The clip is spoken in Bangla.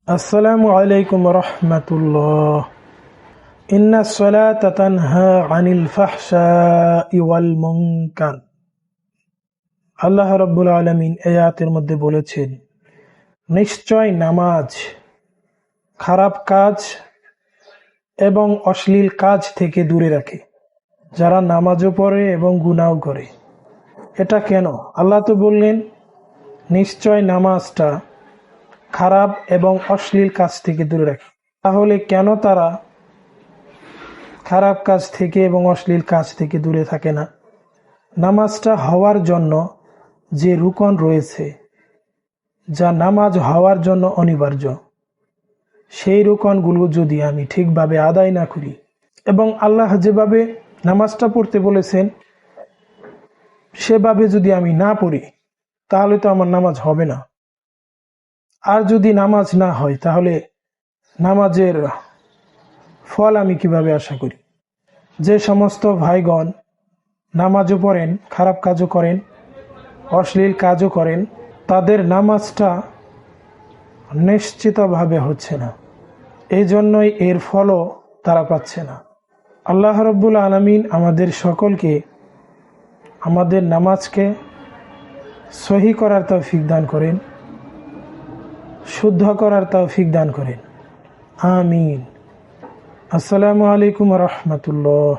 আসসালামু আলাইকুম রহমতুল্লাহ। ইন্নাস সালাতা তানহা আনিল ফাহশাই ওয়াল মুনকার। আল্লাহ রাব্বুল আলামিন এই আয়াতের মধ্যে বলেছেন, নিশ্চয় নামাজ খারাপ কাজ এবং অশ্লীল কাজ থেকে দূরে রাখে। যারা নামাজও পড়ে এবং গুনাহও করে। এটা কেন? আল্লাহ তো বললেন নিশ্চয় নামাজটা খারাপ এবং অশ্লীল কাজ থেকে দূরে রাখে। তাহলে কেন তারা খারাপ কাজ থেকে এবং অশ্লীল কাজ থেকে দূরে থাকে না? নামাজটা হওয়ার জন্য যে রুকন রয়েছে, যা নামাজ হওয়ার জন্য অনিবার্য, সেই রুকনগুলো যদি আমি ঠিকভাবে আদায় না করি এবং আল্লাহ যেভাবে নামাজটা পড়তে বলেছেন সেভাবে যদি আমি না পড়ি, তাহলে তো আমার নামাজ হবে না। আর যদি নামাজ না হয়, তাহলে নামাজের ফল আমি কিভাবে আশা করি? যে সমস্ত ভাইগণ নামাজও পড়েন, খারাপ কাজও করেন, অশ্লীল কাজও করেন, তাদের নামাজটা নিশ্চিতভাবে হচ্ছে না। এই জন্যই এর ফলও তারা পাচ্ছে না। আল্লাহ রাব্বুল আলামিন আমাদের সকলকে আমাদের নামাজকে সহি করার তৌফিক দান করেন, শুদ্ধ করার তৌফিক দান করেন। আমিন। আসসালামু আলাইকুম রহমতুল্লাহ।